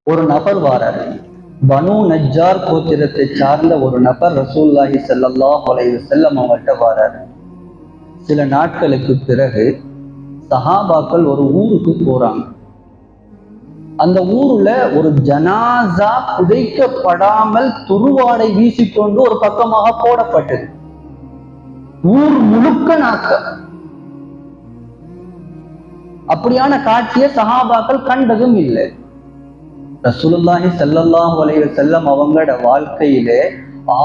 ஒரு நபர் வாரார். பனு நஜ்ஜார் கோத்திரத்தை சார்ந்த ஒரு நபர் ரசூலுல்லாஹி ஸல்லல்லாஹு அலைஹி வஸல்லம் அவங்கள்ட்ட வாரார். சில நாட்களுக்கு பிறகு சஹாபாக்கள் ஒரு ஊருக்கு போறாங்க. அந்த ஊர்ல ஒரு ஜனாசா புதைக்கப்படாமல் துருவாடை வீசிக்கொண்டு ஒரு பக்கமாக போடப்பட்டது. ஊர் முழுக்க நாக்கம். அப்படியான காட்சியை சஹாபாக்கள் கண்டதும் இல்லை. ரசூலுல்லாஹி ஸல்லல்லாஹு அலைஹி வஸல்லம் அவங்களோட வாழ்க்கையிலே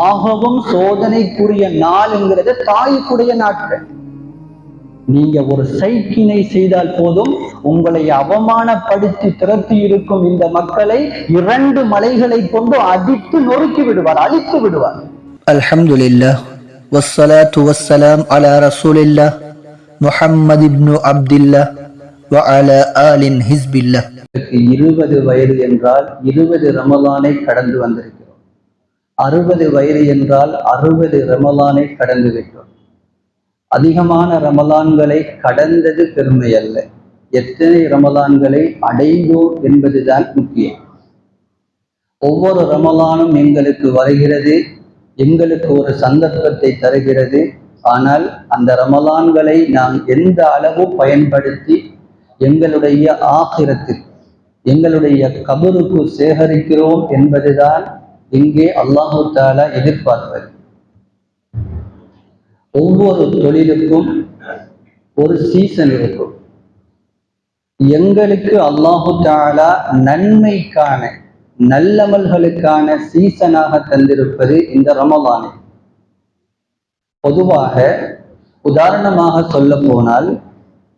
ஆகவும் சோதனைக்குரிய நாள்ங்கிறது தாய்க்குடைய நாட்கள். நீங்க ஒரு சைக்கினை செய்தால் போதும் உங்களை அவமானப்படுத்தி திரட்டி இருக்கும் இந்த மக்களை 2 மலைகளை கொண்டு அடித்து நொறுக்கி விடுவார், அழித்து விடுவார். அல்ஹம்துலில்லாஹ் வஸ்ஸலாத்து வஸ்ஸலாம் அலா ரசூலில்லாஹ் முஹம்மது இப்னு அப்துல்லாஹ் வ அலா ஆலின் ஹிஸ்பில்லாஹ். 20 வயது என்றால் 20 ரமலானை கடந்து வந்திருக்கிறோம். 60 வயது என்றால் 60 ரமலானை கடந்து விட்டோம். அதிகமான ரமலான்களை கடந்தது பெருமை அல்ல, எத்தனை ரமலான்களை அடைந்தோம் என்பதுதான் முக்கியம். ஒவ்வொரு ரமலானும் எங்களுக்கு வருகிறது, எங்களுக்கு ஒரு சந்தர்ப்பத்தை தருகிறது. ஆனால் அந்த ரமலான்களை நாம் எந்த அளவு பயன்படுத்தி எங்களுடைய ஆகிரத்துக்கு, எங்களுடைய கபருக்கு சேகரிக்கிறோம் என்பதுதான் இங்கே அல்லாஹு தஆலா எதிர்பார்ப்பது. ஒவ்வொரு தொழிலுக்கும் ஒரு சீசன் இருக்கும். எங்களுக்கு அல்லாஹு தஆலா நன்மைக்கான நல்லமல்களுக்கான சீசனாக தந்திருப்பது இந்த ரமலானை. பொதுவாக உதாரணமாக சொல்ல போனால்,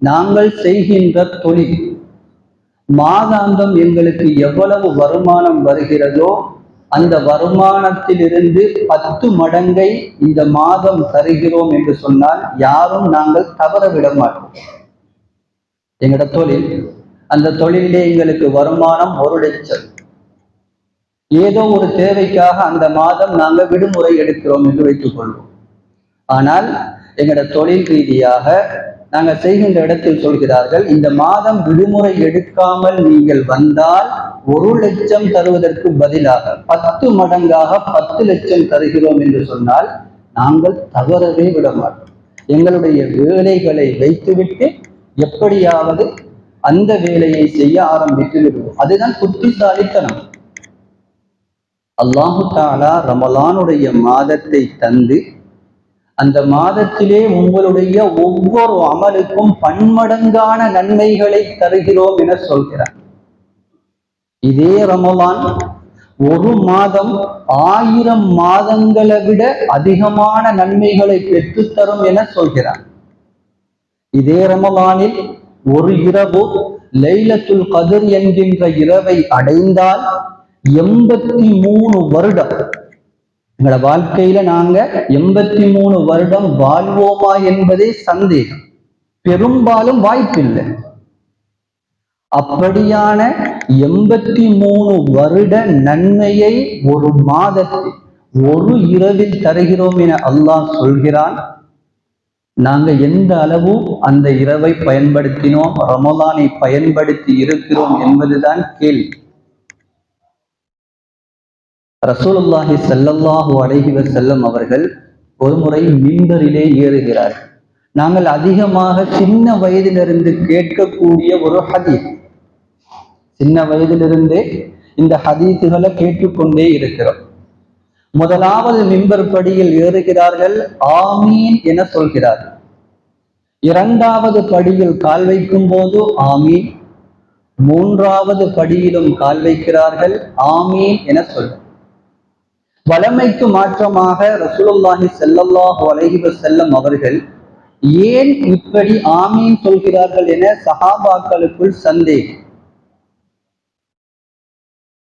நாங்கள் செய்கின்ற தொழில் மாதாந்தம் எங்களுக்கு எவ்வளவு வருமானம் வருகிறதோ அந்த வருமானத்திலிருந்து 10 மடங்கை இந்த மாதம் தருகிறோம் என்று சொன்னால் யாரும் நாங்கள் தவற விட மாட்டோம். எங்களோட தொழில், அந்த தொழிலே எங்களுக்கு வருமானம் 1 லட்சம். ஏதோ ஒரு தேவைக்காக அந்த மாதம் நாங்கள் விடுமுறை எடுக்கிறோம் என்று வைத்துக் கொள்வோம். ஆனால் எங்களோட தொழில் ரீதியாக நாங்கள் செய்கின்ற இடத்தில் சொல்கிறார்கள், இந்த மாதம் விடுமுறை எடுக்காமல் நீங்கள் வந்தால் 1 லட்சம் தருவதற்கு பதிலாக 10 மடங்காக 10 லட்சம் தருகிறோம் என்று சொன்னால் நாங்கள் தவறவே விட மாட்டோம். எங்களுடைய வேலைகளை வைத்துவிட்டு எப்படியாவது அந்த வேலையை செய்ய ஆரம்பித்து விடுவோம். அதுதான் புத்திசாலித்தனம். அல்லாஹு தஆலா ரமலானுடைய மாதத்தை தந்து அந்த மாதத்திலே உங்களுடைய ஒவ்வொரு அமலுக்கும் பன்மடங்கான நன்மைகளை தருகிறோம் என சொல்கிறார். இதே ரமலான் ஒரு மாதம் 1000 மாதங்களை விட அதிகமான நன்மைகளை பெற்றுத்தரும் என சொல்கிறார். இதே ரமலானில் ஒரு இரவு லைலத்துல் கத்ர் என்கின்ற இரவை அடைந்தால் 83 வருடம், எங்களோட வாழ்க்கையில நாங்க 83 வருடம் வாழ்வோமா என்பதே சந்தேகம். பெரும்பாலும் வாய்ப்பில்லை. அப்படியான 83 வருட நன்மையை ஒரு மாதத்தில் ஒரு இரவில் தருகிறோம் என அல்லாஹ் சொல்கிறான். நாங்க எந்த அளவு அந்த இரவை பயன்படுத்தினோம், ரமலானை பயன்படுத்தி இருக்கிறோம் என்பதுதான் கேள்வி. ரசூலுல்லாஹி ஸல்லல்லாஹு அலைஹி வஸல்லம் அவர்கள் ஒரு முறை மிம்பரிலே ஏறுகிறார்கள். நாங்கள் அதிகமாக சின்ன வயதிலிருந்து கேட்கக்கூடிய ஒரு ஹதீஸ். சின்ன வயதிலிருந்தே இந்த ஹதீஸுகளை கேட்டுக்கொண்டே இருக்கிறோம். முதலாவது மிம்பர் படியில் ஏறுகிறார்கள், ஆமீன் என சொல்கிறார்கள். 2வது படியில் கால் வைக்கும் போது ஆமீன், 3வது படியிலும் கால் வைக்கிறார்கள், ஆமீன் என சொல்கிறார். வளமைக்கு மாற்றமாக ரசூலுல்லாஹி ஸல்லல்லாஹு அலைஹி வஸல்லம் அவர்கள் ஏன் இப்படி ஆமீன் சொல்கிறார்கள் என சஹாபாக்களுக்குள் சந்தேகம்.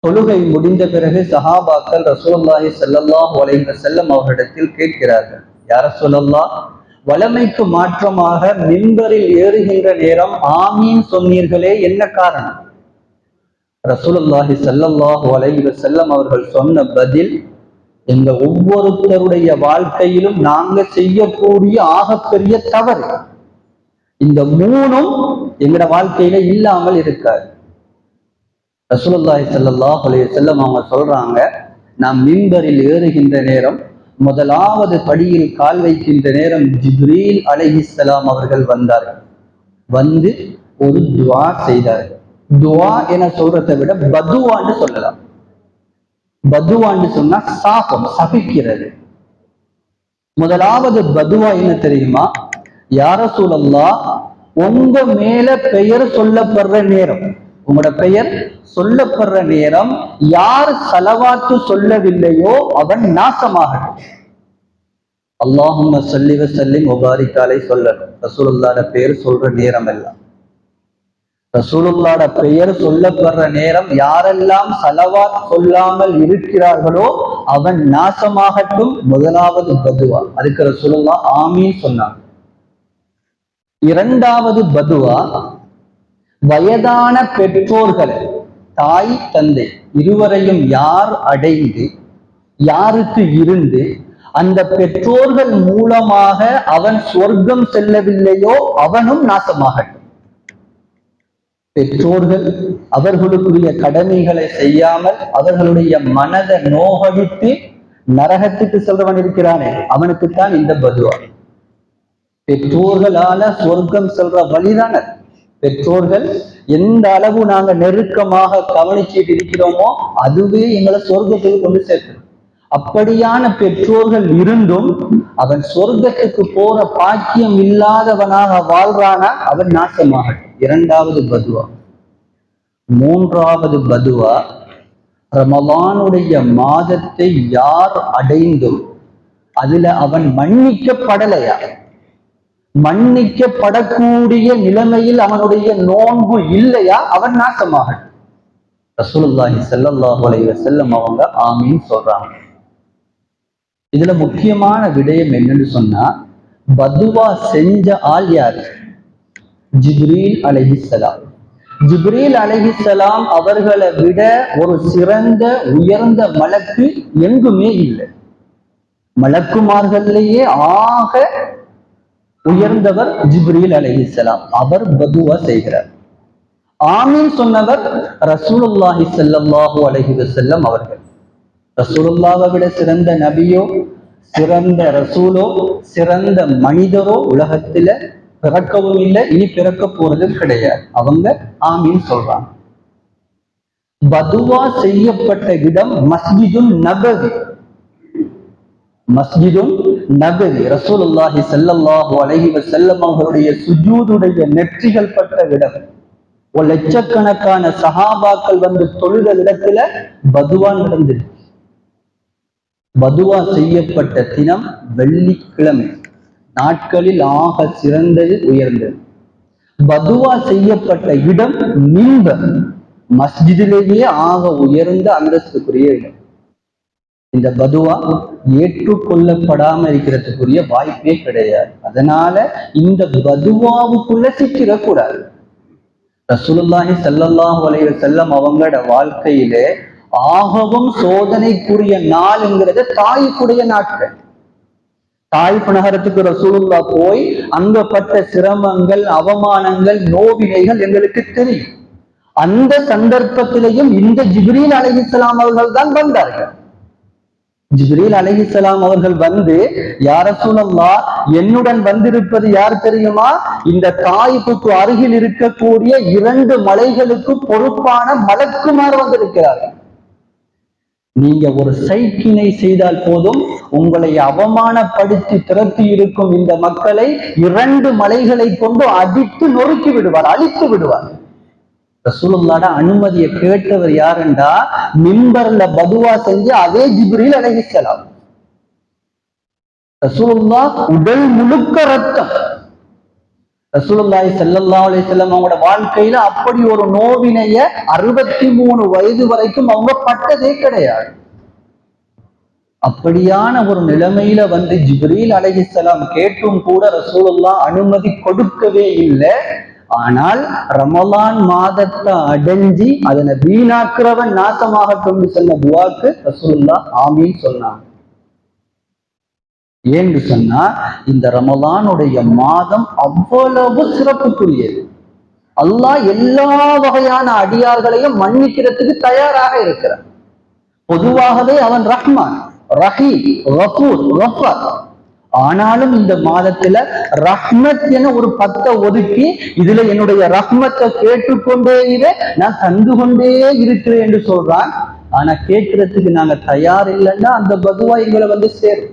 தொழுகை முடிந்த பிறகு சஹாபாக்கள் ரசூலுல்லாஹி ஸல்லல்லாஹு அலைஹி வஸல்லம் அவர்களிடத்தில் கேட்கிறார்கள், யா ரசூலல்லாஹ், வளமைக்கு மாற்றமாக மிம்பரில் ஏறுகின்ற நேரம் ஆமீன் சொன்னீர்களே, என்ன காரணம்? ரசூலுல்லாஹி ஸல்லல்லாஹு அலைஹி வஸல்லம் அவர்கள் சொன்ன பதில், எங்க ஒவ்வொருத்தருடைய வாழ்க்கையிலும் நாங்க செய்யக்கூடிய ஆகப்பெரிய தவறு இந்த 3ம் எங்களோட வாழ்க்கையில இல்லாமல் இருக்காது. ரசூலுல்லாஹி ஸல்லல்லாஹு அலைஹி வஸல்லம் அவங்க சொல்றாங்க, நாம் மிம்பரில் ஏறுகின்ற நேரம், முதலாவது படியில் கால் வைக்கின்ற நேரம் ஜிப்ரீல் அலைஹிஸ்ஸலாம் அவர்கள் வந்தார்கள். வந்து ஒரு துஆ செய்தார்கள். துஆ என சொல்றதை விட பதுவான்னு சொல்லலாம். பதுவான்னு சொன்னா சாபம், சபிக்கிறது. முதலாவது பதுவா என்ன தெரியுமா? யா ரசூலல்லாஹ், உங்க மேல பெயர் சொல்லப்படுற நேரம், உங்களோட பெயர் சொல்லப்படுற நேரம் யார் ஸலவாத்து சொல்லவில்லையோ அவன் நாசமாகட்டும். அல்லாஹும்ம ஸல்லி வ ஸல்லிம் வ பாரிக் அலைஹி சொல்லணும். ரசூலுல்லாஹ்ட பெயர் சொல்ற நேரம் எல்லாம், ரசூலுல்லாஹ்ட பெயர் சொல்லப்படுற நேரம் யாரெல்லாம் ஸலவாத் சொல்லாமல் இருக்கிறார்களோ அவன் நாசமாகட்டும். முதலாவது பதுவா. அதுக்கு ரசூலுல்லாஹ் ஆமீன் சொன்னாங்க. இரண்டாவது பதுவா, வயதான பெற்றோர்களை, தாய் தந்தை இருவரையும் யார் அடைந்து யாருக்கு இருந்து அந்த பெற்றோர்கள் மூலமாக அவன் சொர்க்கம் செல்லவில்லையோ அவனும் நாசமாகட்டும். பெற்றோர்கள் அவர்களுக்குரிய கடமைகளை செய்யாமல் அவர்களுடைய மனதை நோகடித்து நரகத்துக்கு செல்றவன் இருக்கிறானே, அவனுக்குத்தான் இந்த பதுவா. பெற்றோர்களால சொர்க்கம் செல்ற வழிதான. பெற்றோர்கள் எந்த அளவு நாங்க நெருக்கமாக கவனிச்சுட்டு இருக்கிறோமோ அதுவே எங்களை சொர்க்கத்துக்கு கொண்டு சேர்க்கணும். அப்படியான பெற்றோர்கள் இருந்தும் அவன் சொர்க்கத்துக்கு போற பாக்கியம் இல்லாதவனாக வாழ்றானா அவன் நாசமாகட்டும். இரண்டாவது பதுவா. மூன்றாவது பதுவா, ரமலானுடைய மாதத்தை யார் அடைந்தும் அதுல அவன் மன்னிக்கப்படலையா, மன்னிக்கப்படக்கூடிய நிலைமையில் அவனுடைய நோன்பு இல்லையா, அவன் நாசமாகட்டும். ரசூலுல்லாஹி ஸல்லல்லாஹு அலைஹி வஸல்லம் அவங்க ஆமீன் சொல்றாங்க. இதுல முக்கியமான விடயம் என்னன்னு சொன்னா, பதுவா செஞ்ச ஆள் யாரு? ஜிப்ரீல் அலைஹிஸ்ஸலாம். ஜிப்ரீல் அலைஹிஸ்ஸலாம் அவர்களை விட ஒரு சிறந்த உயர்ந்த மலக்கு எங்குமே இல்லை. மலக்குமார்களிலேயே ஆக உயர்ந்தவர் ஜிப்ரீல் அலைஹிஸ்ஸலாம். அவர் பதுவா செய்கிறார். ஆமீன் சொன்னவர் ரசூலுல்லாஹி ஸல்லல்லாஹு அலைஹி வஸல்லம் அவர்கள். ரசூலுல்லாஹ்வை விட சிறந்த நபியோ, சிறந்த ரசூலோ, சிறந்த மனிதரோ உலகத்துல பிறக்கவும் இல்லை, இனி பிறக்க போறது கிடையாது. அவங்க ஆமீன் சொல்றாங்க. பதுவா செய்யப்பட்ட இடம் மஸ்ஜிதுன் நபவி. மஸ்ஜிதுன் நபவி ரசூலுல்லாஹி ஸல்லல்லாஹு அலைஹி வஸல்லம் அவர்களுடைய சுஜூதுடைய நெற்றிகள் பட்ட இடம். ஒரு லட்சக்கணக்கான சஹாபாக்கள் வந்து தொழுத இடத்துல பதுவா நடந்தது. பதுவா செய்யப்பட்ட தினம் வெள்ளிக்கிழமை. நாட்களில் ஆக சிறந்தது, உயர்ந்தது. பதுவா செய்யப்பட்ட இடம் மிம்பர், மஸ்ஜிதிலேயே ஆக உயர்ந்த அந்தஸ்துக்குரிய இடம். இந்த பதுவா ஏற்றுக்கொள்ளப்படாம இருக்கிறதுக்குரிய வாய்ப்பே கிடையாது. அதனால இந்த பதுவாவுக்குள்ள சிக்கிடக்கூடாது. ரசூலுல்லாஹி ஸல்லல்லாஹு அலைஹி வஸல்லம் அவங்களோட வாழ்க்கையிலே ஆகவும் சோதனைக்குரிய நாள்ங்கிறது தாயிஃபுடைய நாட்கள். தாயிஃப் நகரத்துக்கு ரசூலுல்லாஹ் போய் அங்க பட்ட சிரமங்கள், அவமானங்கள், நோவினைகள் எங்களுக்கு தெரியும். அந்த சந்தர்ப்பத்திலையும் இந்த ஜிப்ரீல் அலைஹிஸ்ஸலாம் அவர்கள் தான் வந்தார்கள். ஜிப்ரீல் அலைஹிஸ்ஸலாம் அவர்கள் வந்து, யா ரசூலல்லாஹ், என்னுடன் வந்திருப்பது யார் தெரியுமா? இந்த தாயிஃபுக்கு அருகில் இருக்கக்கூடிய 2 மலைகளுக்கு பொறுப்பான மலக்குமார் வந்திருக்கிறார்கள். நீங்க ஒரு சைக்கினை செய்தால் போதும், உங்களை அவமானப்படுத்தி திரட்டி இருக்கும் இந்த மக்களை 2 மலைகளை கொண்டு அடித்து நொறுக்கி விடுவார், அழித்து விடுவார். ரசூலுல்லாஹ்ட அனுமதியை கேட்டவர் யாருண்டா, மிம்பர்ல பதுவா செஞ்சு அதே ஜிப்ரீல் அலைஹிஸ்ஸலாம். ரசூலுல்லாஹ் உடல் முழுக்க ரத்தம். ரசூலுல்லாஹி ஸல்லல்லாஹு அலைஹி வஸல்லம் அவங்களோட வாழ்க்கையில அப்படி ஒரு நோவினைய 63 வயது வரைக்கும் அவங்க பட்டதே கிடையாது. அப்படியான ஒரு நிலைமையில வந்து ஜிப்ரீல் அலைஹிஸ்ஸலாம் கேட்டும் கூட ரசூலுல்லாஹ் அனுமதி கொடுக்கவே இல்லை. ஆனால் ரமலான் மாதத்தை அடைஞ்சி அதனை வீணாக்குறவன் நாசமாகட்டும் சொன்ன துஆக்கு ரசூலுல்லாஹ் ஆமீன் சொன்னாங்க. ஏன்னு சொன்னா, இந்த ரமலானுடைய மாதம் அவ்வளவு சிறப்புக்குரியது. அல்லாஹ் எல்லா வகையான அடியார்களையும் மன்னிக்கிறதுக்கு தயாராக இருக்கிறார். பொதுவாகவே அவன் ரஹ்மான், ரஹீம், கஃபூர், கஃபார். ஆனாலும் இந்த மாதத்துல ரஹ்மத் என ஒரு 10 ஒதுக்கி இதுல என்னுடைய ரஹ்மத்தை கேட்டுக்கொண்டே நான் தந்து கொண்டே இருக்கிறேன் என்று சொல்றான். ஆனா கேட்கறதுக்கு நாங்க தயார் இல்லைன்னா அந்த பதுவா எங்களை வந்து சேரும்.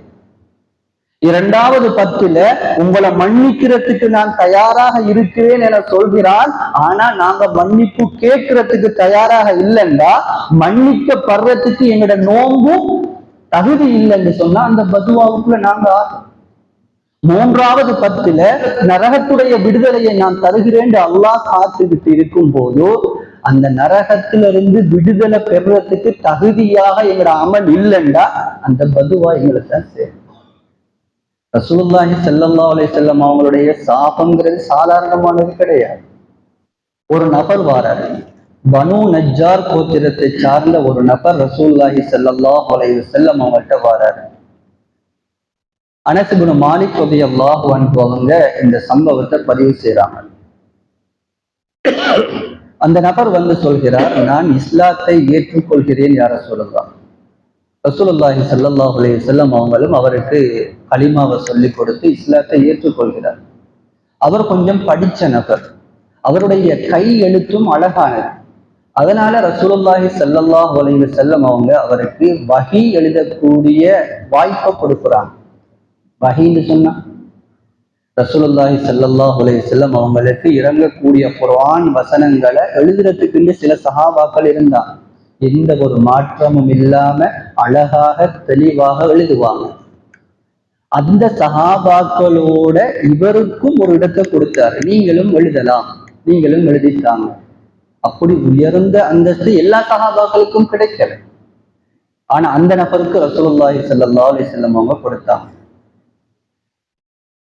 2வது 10ல உங்களை மன்னிக்கிறதுக்கு நான் தயாராக இருக்கிறேன் என சொல்கிறான். ஆனா நாங்க மன்னிப்பு கேட்கறதுக்கு தயாராக இல்லைன்னா மன்னிக்கப்படுறதுக்கு எங்களோட நோம்பும் தகுதி இல்லைன்னு சொன்னா அந்த பதுவாவுக்குள்ள நாங்க 3வது 10ல நரகத்துடைய விடுதலையை நான் தருகிறேன் அல்லாஹ் காத்துக்கிட்டு இருக்கும் போது அந்த நரகத்திலிருந்து விடுதலை பெறுறதுக்கு தகுதியாக எங்களோட அமல் இல்லைன்னா அந்த பதுவா எங்களை தான் சேரும். ரசூலுல்லாஹி ஸல்லல்லாஹு அலைஹி வஸல்லம் அவங்களுடைய சாபங்கிறது சாதாரணமானது கிடையாது. ஒரு நபர் வாராரு, பனு நஜ்ஜார் கோத்திரத்தை சார்ந்த ஒரு நபர் ரசூலுல்லாஹி ஸல்லல்லாஹு அலைஹி வஸல்லம் அவங்கள்ட்ட வாராரு. அனஸ் இப்னு மாலிக் ரலியல்லாஹு அன்ஹு அவங்க இந்த சம்பவத்தை பதிவு செய்றாங்க. அந்த நபர் வந்து சொல்கிறார், நான் இஸ்லாத்தை ஏற்றுக்கொள்கிறேன் யா ரசூலுல்லாஹ். ரசூலுல்லாஹி ஸல்லல்லாஹு அலைஹி வஸல்லம் அவங்களும் அவருக்கு கலிமாவை சொல்லி கொடுத்து இஸ்லாத்தை ஏற்றுக்கொள்கிறார். அவர் கொஞ்சம் படிச்ச நபர், அவருடைய கை எழுத்தும் அழகானது. அதனால ரசூலுல்லாஹி ஸல்லல்லாஹு அலைஹி வஸல்லம் அவங்க அவருக்கு வஹி எழுதக்கூடிய வாய்ப்பை கொடுக்குறாங்க. வஹின்னு சொன்னா ரசூலுல்லாஹி ஸல்லல்லாஹு அலைஹி வஸல்லம் அவங்களுக்கு இறங்கக்கூடிய குர்ஆன் வசனங்களை எழுதுறதுக்கு சில சஹாபாக்கள் இருந்தாங்க. எந்த ஒரு மாற்றமும் இல்லாம அழகாக தெளிவாக எழுதுவாங்க. அந்த சஹாபாக்களோட இவருக்கும் ஒரு இடத்தை கொடுத்தாரு, நீங்களும் எழுதலாம், நீங்களும் எழுதித்தாங்க. அப்படி உயர்ந்த அந்தஸ்து எல்லா சஹாபாக்களுக்கும் கிடைக்கல. ஆனா அந்த நபருக்கு ரசூலுல்லாஹி ஸல்லல்லாஹு அலைஹி வஸல்லம் அவங்க கொடுத்தாங்க.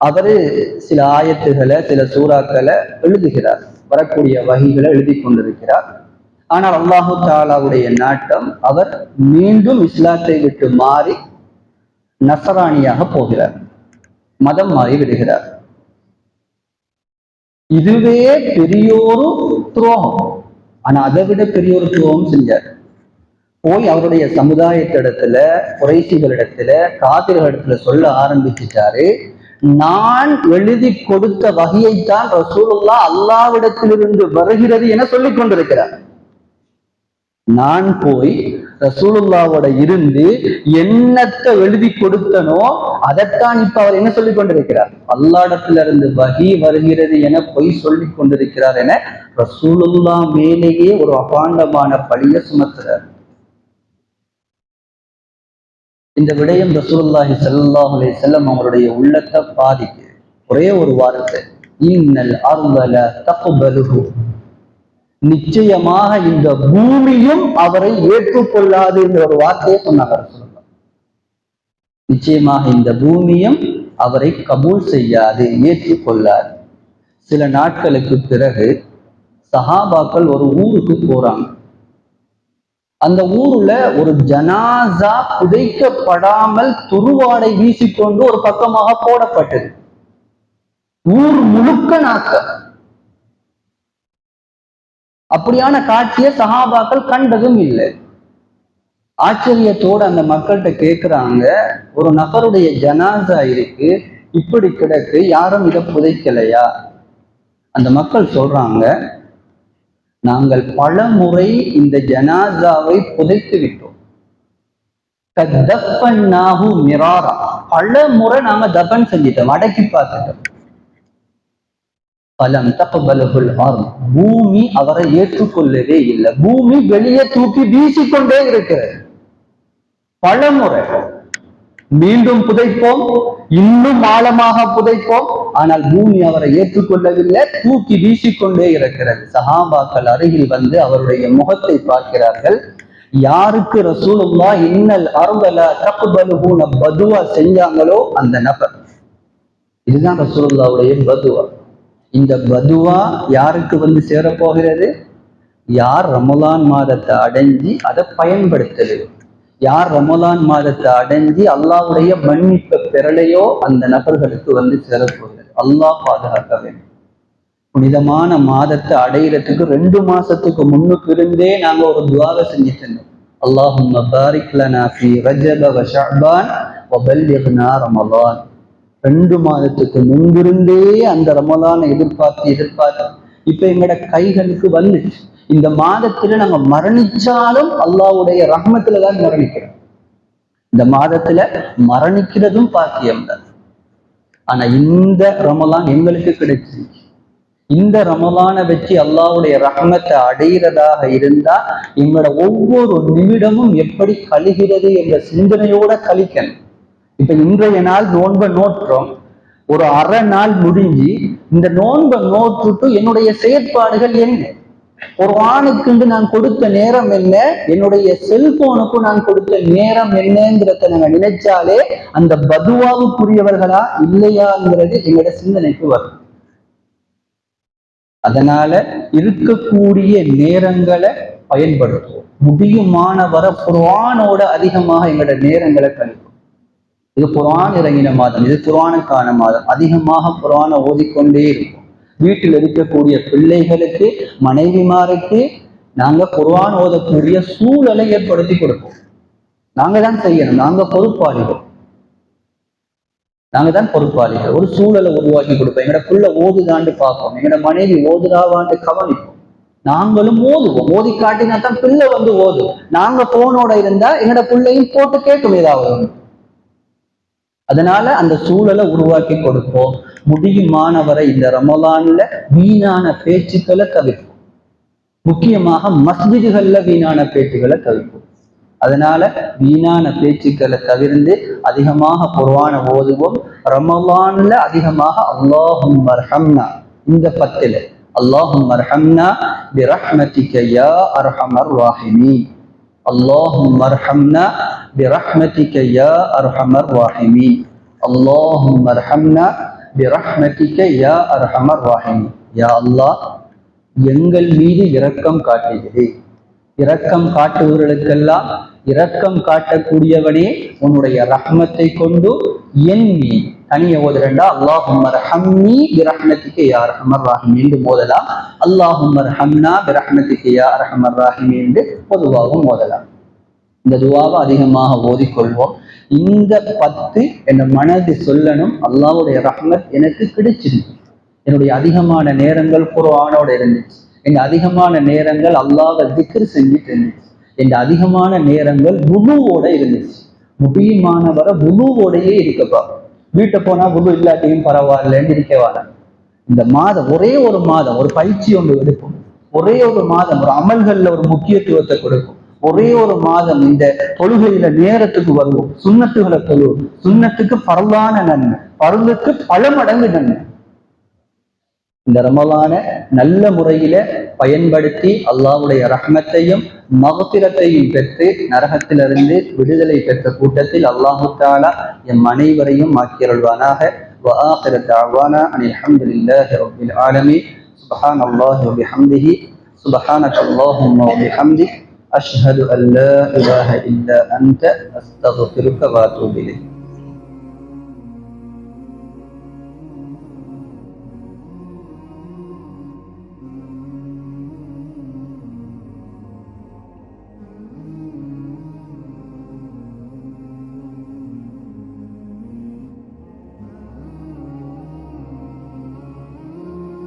அவரு சில ஆயத்துகளை சில சூறாக்களை எழுதுகிறார், வரக்கூடிய வகைகளை எழுதி கொண்டிருக்கிறார். ஆனால் அல்லாஹு தஆலாவுடைய நாட்டம் அவர் மீண்டும் இஸ்லாத்தை விட்டு மாறி நசராணியாக போகிறார், மதம் மாறி விடுகிறார். இதுவே பெரியோரு துரோகம். ஆனா அதை விட பெரியோரு துரோகம் செஞ்சார். போய் அவருடைய சமுதாயத்திடத்துல, குறைசிகளிடத்துல, காபிர்களிடத்துல சொல்ல ஆரம்பிச்சுட்டாரு, நான் எழுதி கொடுத்த வகையைத்தான் ரசூலுல்லாஹ் அல்லாஹ்விடத்திலிருந்து வருகிறது என சொல்லிக் கொண்டிருக்கிறார். நான் போய் ரசூலுல்லாவோட இருந்து என்னத்தை எழுதி கொடுத்தனோ அதைத்தான் இப்ப அவர் என்ன சொல்லிக் கொண்டிருக்கிறார், அல்லாஹ்விடத்துல இருந்து வஹி வருகிறது என பொய் சொல்லிக் கொண்டிருக்கிறார் என ரசூலுல்லாஹ் மேலேயே ஒரு அபாண்டமான பழிய சுமத்துறார். இந்த விடயம் ரசூலுல்லாஹி ஸல்லல்லாஹு அலைஹி வஸல்லம் அவருடைய உள்ளத்தை பாதிக்கு. ஒரே ஒரு வார்த்தை, இன்னல் அர்தல தக்பலுஹு, நிச்சயமாக இந்த பூமியும் அவரை ஏற்றுக்கொள்ளாது என்ற ஒரு வார்த்தையை சொன்னாங்க. நிச்சயமாக இந்த பூமியும் அவரை கபூல் செய்யாது, ஏற்றுக்கொள்ளாது. சில நாட்களுக்கு பிறகு சஹாபாக்கள் ஒரு ஊருக்கு போறாங்க. அந்த ஊர்ல ஒரு ஜனாசா புதைக்கப்படாமல் துருவாடை வீசிக்கொண்டு ஒரு பக்கமாக போடப்பட்டது. ஊர் முழுக்க நாக்க. அப்படியான காட்சியை சஹாபாக்கள் கண்டதும் இல்லை. ஆச்சரியத்தோடு அந்த மக்கள்கிட்ட கேட்கிறாங்க, ஒரு நபருடைய ஜனாசா இருக்கு, இப்படி கிடக்கு, யாரும் இதை புதைக்கலையா? அந்த மக்கள் சொல்றாங்க, நாங்கள் பல முறை இந்த ஜனாசாவை புதைத்து விட்டோம், பல முறை நாங்க தபன் செஞ்சிட்டோம், அடக்கி பார்த்துட்டோம். பலம் தக்பலுல் அர்த், பூமி அவரை ஏற்றுக்கொள்ளவே இல்லை. பூமி வெளியே தூக்கி வீசிக்கொண்டே இருக்கிறது. பல முறை மீண்டும் புதைப்போம், இன்னும் ஆழமாக புதைப்போம், ஆனால் பூமி அவரை ஏற்றுக்கொள்ளவில்லை, தூக்கி வீசிக்கொண்டே இருக்கிறது. சஹாபாக்கள் அருகில் வந்து அவருடைய முகத்தை பார்க்கிறார்கள். யாருக்கு ரசூலுல்லாஹ் இன்னல் அர்தல தக்பலுஹுன பதுவா செஞ்சாங்களோ அந்த நபர். இதுதான் ரசூலுல்லாஹ்வுடைய பதுவா. இந்த பதுவா யாருக்கு வந்து சேரப்போகிறது? யார் ரமலான் மாதத்தை அடைஞ்சி அதை பயன்படுத்தலையோ, யார் ரமலான் மாதத்தை அடைஞ்சி அல்லாஹ்வுடைய மன்னிப்பை பெறலையோ அந்த நபர்களுக்கு வந்து சேரப்போகிறது. அல்லாஹ் பாதுகாக்க வேண்டும். புனிதமான மாதத்தை அடையிறதுக்கு 2 மாசத்துக்கு முன்னுக்கு இருந்தே நாங்க ஒரு துஆவை செஞ்சுட்டு இருந்தோம். அல்லாஹும்ம பாரிக் லனா ஃபீ ரஜப வ ஷஅபான் வ பல்லிக்னா ரமலான். 2 மாதத்துக்கு முன்பிருந்தே அந்த ரமலானை எதிர்பார்த்து இப்ப எங்கட கைகளுக்கு வந்துச்சு. இந்த மாதத்துல நாங்க மரணிச்சாலும் அல்லாஹ்வுடைய ரஹ்மத்துல தான் மரணிக்கிறோம். இந்த மாதத்துல மரணிக்கிறதும் பாக்கியம் தான். ஆனா இந்த ரமலான் எங்களுக்கு கிடைச்சிருக்கு. இந்த ரமலானை வச்சு அல்லாஹ்வுடைய ரஹ்மத்தை அடைகிறதாக இருந்தா எங்களோட ஒவ்வொரு நிமிடமும் எப்படி கழிகிறது என்ற சிந்தனையோட கழிக்கணும். இப்ப இன்றைய நாள் நோன்பை நோற்றோம், ஒரு அரை நாள் முடிஞ்சு இந்த நோன்பை நோற்றுட்டு என்னுடைய செயற்பாடுகள் என்ன, குர்ஆனுக்கு நான் கொடுத்த நேரம் என்ன, என்னுடைய செல்போனுக்கு நான் கொடுத்த நேரம் என்னங்கிறத நாங்க நினைச்சாலே அந்த பதுவாவுக்குரியவர்களா இல்லையாங்கிறது எங்களோட சிந்தனைக்கு வரும். அதனால இருக்கக்கூடிய நேரங்களை பயன்படுத்துவோம். முடியுமானவரை குர்ஆனோட அதிகமாக எங்களோட நேரங்களை கழிப்போம். இது குர்ஆன் இறங்கின மாதம், இது குர்ஆனுக்கான மாதம். அதிகமாக குர்ஆனை ஓதிக்கொண்டே இருக்கும். வீட்டில் இருக்கக்கூடிய பிள்ளைகளுக்கு, மனைவிமாருக்கு நாங்க குர்ஆன் ஓதக்கூடிய சூழலை ஏற்படுத்தி கொடுப்போம். நாங்க தான் செய்யணும். நாங்க தான் பொறுப்பாளிகள். ஒரு சூழலை உருவாக்கி கொடுப்போம். எங்கட பிள்ளை ஓதுதாண்டு பார்ப்போம், எங்கட மனைவி ஓதுதாவாண்டு கவனிப்போம். நாங்களும் ஓதுவோம். ஓதி காட்டினா தான் பிள்ளை வந்து ஓதும். நாங்க போனோட இருந்தா எங்கட பிள்ளையும் போட்டு கேட்கும் ஏதாவது. அதனால அந்த சூழலை உருவாக்கி கொடுப்போம். முடியுமானவரை இந்த ரமலான்ல வீணான பேச்சுக்களை தவிர்ப்போம். முக்கியமாக மஸ்ஜிதுகள்ல வீணான பேச்சுக்களை தவிர்ப்போம். அதனால வீணான பேச்சுக்களை தவிர்த்து அதிகமாக குர்ஆனை ஓதுவோம். ரமலான்ல அதிகமாக அல்லாஹும்ம அர்ஹம்னா, இந்த 10 அல்லாஹும்ம அர்ஹம்னா பிரஹ்மதிக யா அர்ஹமர் ராஹிமீன், அல்லாஹும்ம அர்ஹம்னா பிரஹ்மதிக யா அர்ஹமர் ராஹிமீன், அல்லாஹும்ம அர்ஹம்னா பிரஹ்மதிக யா அர்ஹமர் ராஹிமீன். யா அல்லாஹ், எங்கள் மீது இரக்கம் காட்டுகிறேன். இரக்கம் காட்டுபவர்களுக்கெல்லாம் இரக்கம் காட்டக்கூடியவனே, உன்னுடைய ரஹ்மத்தை கொண்டு என் மீது தனிய ஓதுறண்டா அல்லாஹும்ம அர்ஹம்னி பிரஹ்மதிக யா அர்ஹமர் ராஹிமீன் என்று ஓதலாம். அல்லாஹும்ம அர்ஹம்னா பிரஹ்மதிக யா அர்ஹமர் ராஹிமீன் என்று பொதுவாகவும் ஓதலாம். இந்த துஆவை அதிகமாக ஓதிக்கொள்வோம். இந்த 10 என் மனது சொல்லணும், அல்லாஹ்வுடைய ரஹ்மத் எனக்கு கிடைச்சிருக்கு. என்னுடைய அதிகமான நேரங்கள் குர்ஆனோட இருந்துச்சு. என் அதிகமான நேரங்கள் அல்லாஹ்வை திக்ர் செஞ்சுட்டு இருந்துச்சு. என் அதிகமான நேரங்கள் வுதுவோட இருந்துச்சு. முடியுமானவரை வுதுவோடையே இருக்கப்பா. வீட்டை போனா வுது இல்லாட்டியும் பரவாயில்லன்னு இருக்கவாங்க. இந்த மாதம் ஒரே ஒரு மாதம் ஒரு பயிற்சி ஒன்று எடுக்கும். ஒரே ஒரு மாதம் ஒரு அமல்கள்ல ஒரு முக்கியத்துவத்தை கொடுக்கும். ஒரே ஒரு மாதம் இந்த தொழுகையில நேரத்துக்கு வருவோம். சுன்னத்துகளை தொழுவோம். சுன்னத்துக்கு பரவான நன்மை, பருந்துக்கு பல மடங்கு நன்மை. இந்த ரமலானை நல்ல முறையில பயன்படுத்தி அல்லாஹ்வுடைய ரஹ்மத்தையும் மக்ஃபிரத்தையும் பெற்று நரகத்திலிருந்து விடுதலை பெற்ற கூட்டத்தில் அல்லாஹு தஆலா எம் அனைவரையும் ஆக்கியருள்வானாக. வ ஆகிரு தஅவானா அனில் ஹம்துலில்லாஹி ரப்பில் ஆலமீன். சுப்ஹானல்லாஹி வ பிஹம்திஹி சுப்ஹானக அல்லாஹும்ம வ பிஹம்திக் அஷ்ஹது அன் லா இலாஹா இல்லா அன்த அஸ்தக்ஃபிருக வ அத்தூபு இலைக்.